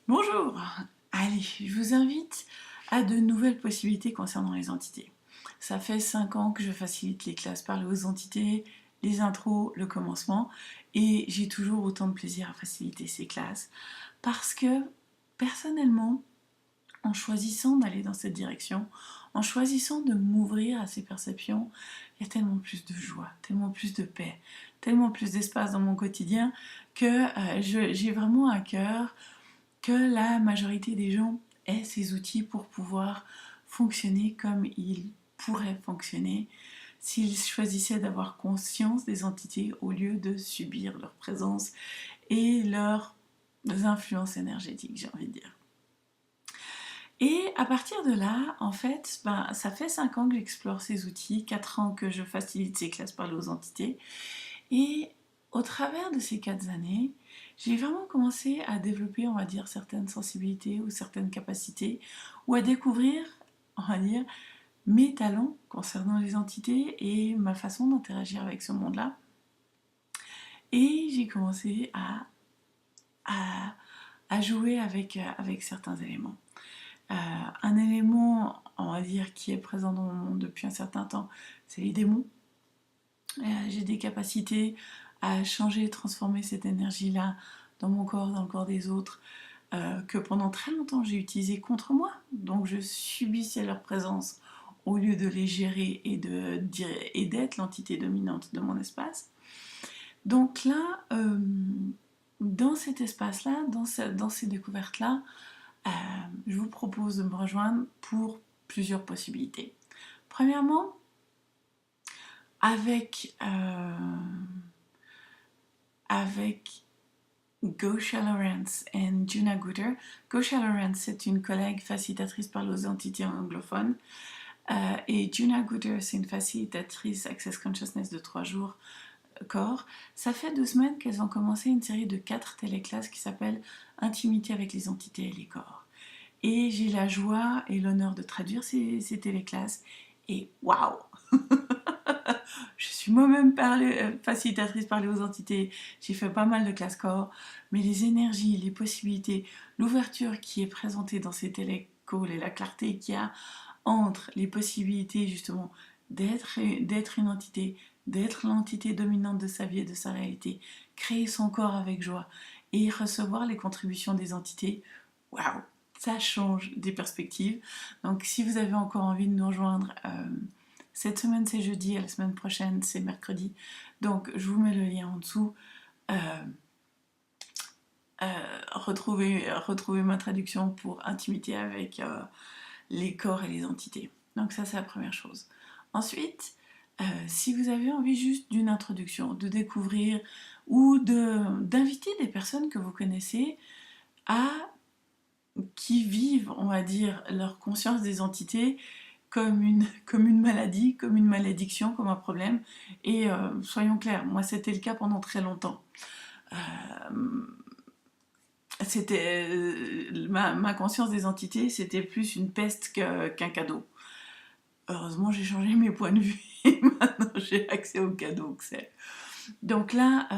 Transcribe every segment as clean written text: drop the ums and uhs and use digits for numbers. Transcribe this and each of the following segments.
Bonjour! Allez, je vous invite à de nouvelles possibilités concernant les entités. Ça fait 5 ans que je facilite les classes par les hautes entités, les intros, le commencement, et j'ai toujours autant de plaisir à faciliter ces classes parce que, personnellement, en choisissant d'aller dans cette direction, en choisissant de m'ouvrir à ces perceptions, il y a tellement plus de joie, tellement plus de paix, tellement plus d'espace dans mon quotidien que j'ai vraiment à cœur que la majorité des gens aient ces outils pour pouvoir fonctionner comme ils pourraient fonctionner s'ils choisissaient d'avoir conscience des entités au lieu de subir leur présence et leurs influences énergétiques, j'ai envie de dire. Et à partir de là, en fait, ça fait 5 ans que j'explore ces outils, 4 ans que je facilite ces classes par les entités, et au travers de ces 4 années, j'ai vraiment commencé à développer, on va dire, certaines sensibilités ou certaines capacités, ou à découvrir, on va dire, mes talents concernant les entités et ma façon d'interagir avec ce monde-là. Et j'ai commencé à jouer avec certains éléments. Un élément, on va dire, qui est présent dans mon monde depuis un certain temps, c'est les démons. J'ai des capacités à changer et transformer cette énergie-là dans mon corps, dans le corps des autres, que pendant très longtemps j'ai utilisé contre moi. Donc je subissais leur présence au lieu de les gérer et d'être l'entité dominante de mon espace. Donc là, dans cet espace-là, dans ces découvertes-là, je vous propose de me rejoindre pour plusieurs possibilités. Premièrement, avec Gosha Lawrence et Juna Gooder. Gosha Lawrence, c'est une collègue facilitatrice par les entités anglophones. Et Juna Gooder, c'est une facilitatrice Access Consciousness de 3 jours corps. Ça fait 2 semaines qu'elles ont commencé une série de 4 téléclasses qui s'appelle Intimité avec les entités et les corps. Et j'ai la joie et l'honneur de traduire ces téléclasses. Et waouh! Je suis moi-même facilitatrice par les hautes entités, j'ai fait pas mal de classes corps, mais les énergies, les possibilités, l'ouverture qui est présentée dans ces télécalls et la clarté qu'il y a entre les possibilités justement d'être une entité, d'être l'entité dominante de sa vie et de sa réalité, créer son corps avec joie et recevoir les contributions des entités, waouh, ça change des perspectives. Donc si vous avez encore envie de nous rejoindre, cette semaine c'est jeudi et la semaine prochaine c'est mercredi. Donc je vous mets le lien en dessous. Retrouvez ma traduction pour intimité avec les corps et les entités. Donc ça c'est la première chose. Ensuite, si vous avez envie juste d'une introduction, de découvrir ou d'inviter des personnes que vous connaissez qui vivent, on va dire, leur conscience des entités comme une maladie, comme une malédiction, comme un problème. Et soyons clairs, moi c'était le cas pendant très longtemps. Ma conscience des entités, c'était plus une peste qu'un cadeau. Heureusement, j'ai changé mes points de vue et maintenant j'ai accès aux cadeaux que c'est. Donc là,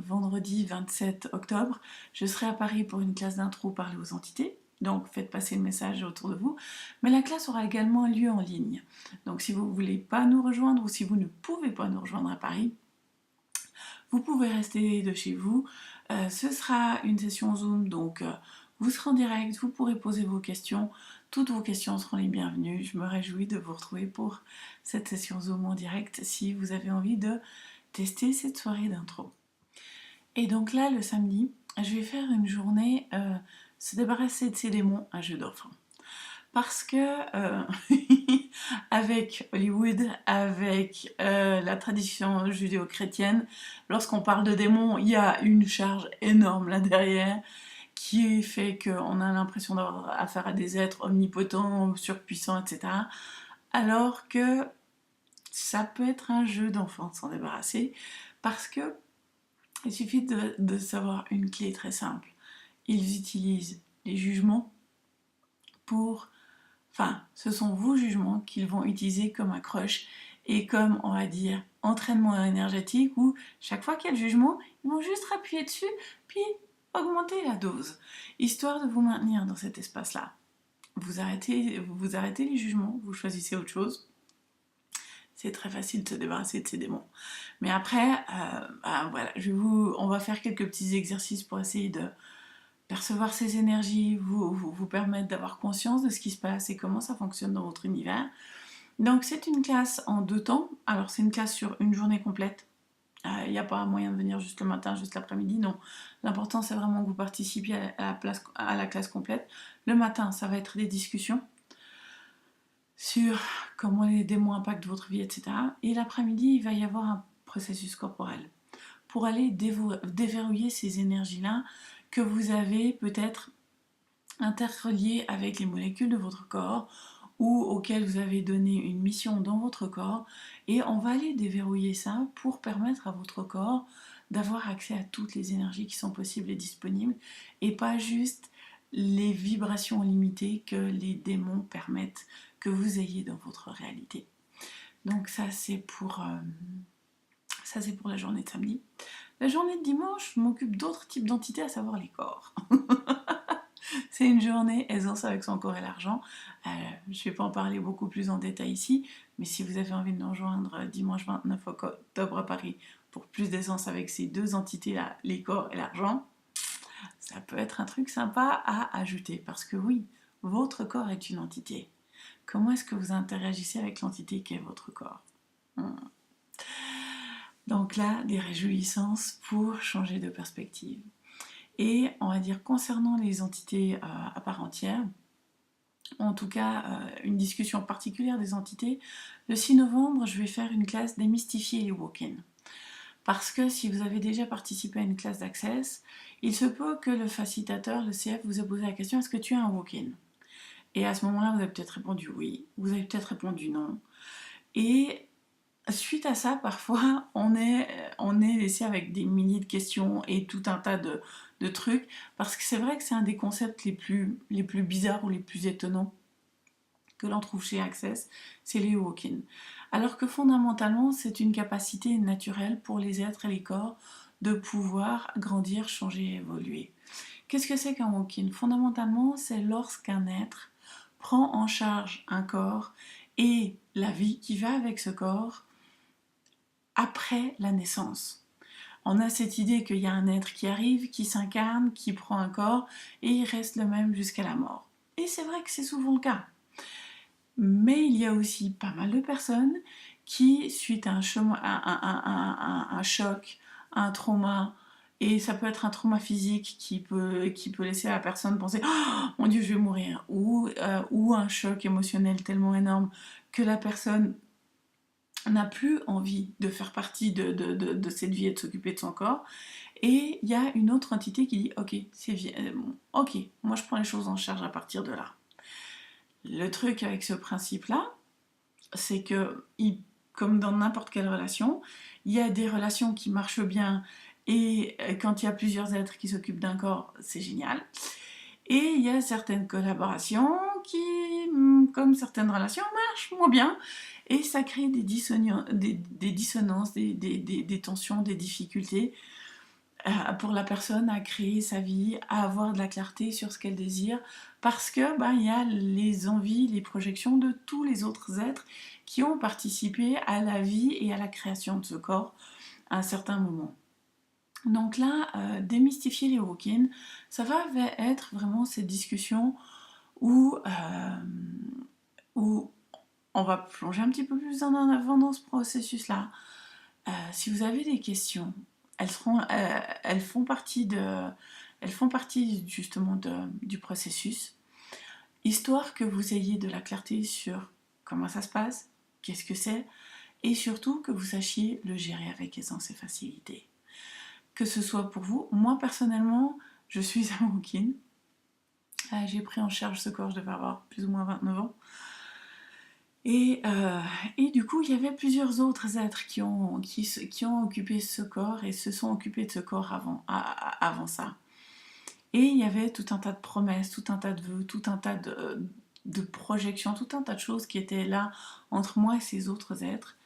vendredi 27 octobre, je serai à Paris pour une classe d'intro parler aux entités. Donc faites passer le message autour de vous. Mais la classe aura également lieu en ligne. Donc si vous ne voulez pas nous rejoindre ou si vous ne pouvez pas nous rejoindre à Paris, vous pouvez rester de chez vous. Ce sera une session Zoom, donc vous serez en direct, vous pourrez poser vos questions. Toutes vos questions seront les bienvenues. Je me réjouis de vous retrouver pour cette session Zoom en direct si vous avez envie de tester cette soirée d'intro. Et donc là, le samedi, je vais faire une journée se débarrasser de ses démons, un jeu d'enfant. Parce que avec Hollywood, avec la tradition judéo-chrétienne, lorsqu'on parle de démons, il y a une charge énorme là derrière qui fait qu'on a l'impression d'avoir affaire à des êtres omnipotents, surpuissants, etc. Alors que ça peut être un jeu d'enfant de s'en débarrasser, parce que il suffit de savoir une clé très simple. Ils utilisent les jugements pour... Enfin, ce sont vos jugements qu'ils vont utiliser comme accroche et comme, on va dire, entraînement énergétique où chaque fois qu'il y a le jugement, ils vont juste appuyer dessus, puis augmentez la dose, histoire de vous maintenir dans cet espace-là. Vous arrêtez les jugements, vous choisissez autre chose. C'est très facile de se débarrasser de ces démons. Mais après, voilà, on va faire quelques petits exercices pour essayer de percevoir ces énergies, vous permettre d'avoir conscience de ce qui se passe et comment ça fonctionne dans votre univers. Donc c'est une classe en 2 temps. Alors c'est une classe sur une journée complète. Il n'y a pas moyen de venir juste le matin, juste l'après-midi, non. L'important c'est vraiment que vous participiez à la classe complète. Le matin, ça va être des discussions sur comment les démons impactent votre vie, etc. Et l'après-midi, il va y avoir un processus corporel pour aller déverrouiller ces énergies-là que vous avez peut-être interreliées avec les molécules de votre corps ou auxquelles vous avez donné une mission dans votre corps. Et on va aller déverrouiller ça pour permettre à votre corps d'avoir accès à toutes les énergies qui sont possibles et disponibles et pas juste les vibrations limitées que les démons permettent que vous ayez dans votre réalité. Donc ça c'est pour la journée de samedi. La journée de dimanche, je m'occupe d'autres types d'entités, à savoir les corps. C'est une journée aisance avec son corps et l'argent. Je ne vais pas en parler beaucoup plus en détail ici, mais si vous avez envie de nous rejoindre dimanche 29 octobre à Paris pour plus d'aisance avec ces deux entités-là, les corps et l'argent, ça peut être un truc sympa à ajouter. Parce que oui, votre corps est une entité. Comment est-ce que vous interagissez avec l'entité qu'est votre corps? Donc là, des réjouissances pour changer de perspective. Et on va dire concernant les entités à part entière, en tout cas une discussion particulière des entités, le 6 novembre, je vais faire une classe démystifier les walk-in. Parce que si vous avez déjà participé à une classe d'Access, il se peut que le facilitateur, le CF, vous ait posé la question: est-ce que tu as un walk-in? Et à ce moment-là, vous avez peut-être répondu oui, vous avez peut-être répondu non. Et suite à ça, parfois, on est laissé avec des milliers de questions et tout un tas de trucs, parce que c'est vrai que c'est un des concepts les plus bizarres ou les plus étonnants que l'on trouve chez Access, c'est les walk-in. Alors que fondamentalement, c'est une capacité naturelle pour les êtres et les corps de pouvoir grandir, changer, évoluer. Qu'est-ce que c'est qu'un walk-in? Fondamentalement, c'est lorsqu'un être prend en charge un corps et la vie qui va avec ce corps après la naissance. On a cette idée qu'il y a un être qui arrive, qui s'incarne, qui prend un corps et il reste le même jusqu'à la mort. Et c'est vrai que c'est souvent le cas. Mais il y a aussi pas mal de personnes qui, suite à un choc, un trauma, et ça peut être un trauma physique qui peut laisser la personne penser oh, mon Dieu, je vais mourir, ou un choc émotionnel tellement énorme que la personne n'a plus envie de faire partie de cette vie et de s'occuper de son corps. Et il y a une autre entité qui dit ok, ok, moi je prends les choses en charge à partir de là. Le truc avec ce principe-là, c'est que, comme dans n'importe quelle relation, il y a des relations qui marchent bien et quand il y a plusieurs êtres qui s'occupent d'un corps, c'est génial. Et il y a certaines collaborations qui, comme certaines relations, marchent moins bien. Et ça crée des dissonances, des tensions, des difficultés pour la personne à créer sa vie, à avoir de la clarté sur ce qu'elle désire, parce que il y a les envies, les projections de tous les autres êtres qui ont participé à la vie et à la création de ce corps à un certain moment. Donc là, démystifier les walk-in, ça va être vraiment cette discussion où on va plonger un petit peu plus en avant dans ce processus-là. Si vous avez des questions, elles font partie justement du processus, histoire que vous ayez de la clarté sur comment ça se passe, qu'est-ce que c'est, et surtout que vous sachiez le gérer avec aisance et facilité. Que ce soit pour vous, moi personnellement, je suis un walk-in. J'ai pris en charge ce corps, je devais avoir plus ou moins 29 ans. Et du coup, il y avait plusieurs autres êtres qui ont occupé ce corps et se sont occupés de ce corps avant ça. Et il y avait tout un tas de promesses, tout un tas de vœux, tout un tas de projections, tout un tas de choses qui étaient là entre moi et ces autres êtres.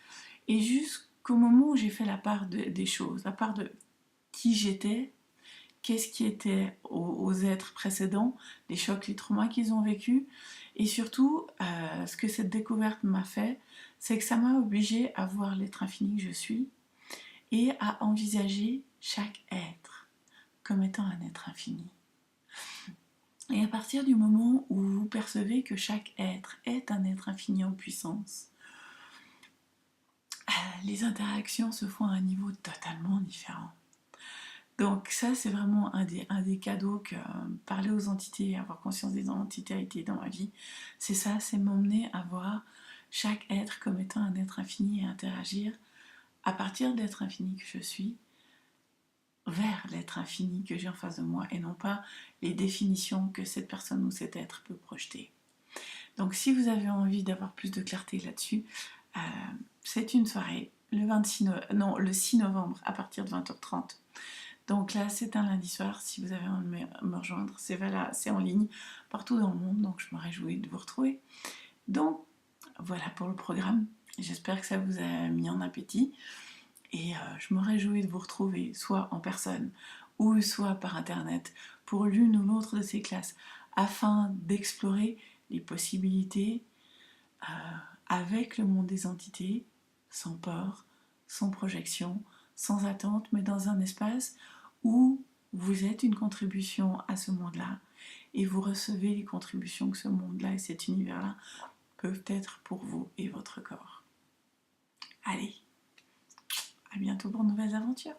Et jusqu'au moment où j'ai fait la part des choses, la part de qui j'étais, qu'est-ce qui était aux êtres précédents, les chocs, les traumas qu'ils ont vécus. Et surtout, ce que cette découverte m'a fait, c'est que ça m'a obligée à voir l'être infini que je suis et à envisager chaque être comme étant un être infini. Et à partir du moment où vous percevez que chaque être est un être infini en puissance, les interactions se font à un niveau totalement différent. Donc ça, c'est vraiment un des cadeaux que parler aux entités, avoir conscience des entités a été dans ma vie. C'est ça, c'est m'emmener à voir chaque être comme étant un être infini et interagir à partir de l'être infini que je suis vers l'être infini que j'ai en face de moi et non pas les définitions que cette personne ou cet être peut projeter. Donc si vous avez envie d'avoir plus de clarté là-dessus, c'est une soirée le 6 novembre à partir de 20h30. Donc là, c'est un lundi soir. Si vous avez envie de me rejoindre, c'est en ligne partout dans le monde. Donc je me réjouis de vous retrouver. Donc voilà pour le programme. J'espère que ça vous a mis en appétit. Et je me réjouis de vous retrouver soit en personne ou soit par internet pour l'une ou l'autre de ces classes afin d'explorer les possibilités avec le monde des entités, sans peur, sans projection, sans attente, mais dans un espace où vous êtes une contribution à ce monde-là et vous recevez les contributions que ce monde-là et cet univers-là peuvent être pour vous et votre corps. Allez, à bientôt pour de nouvelles aventures.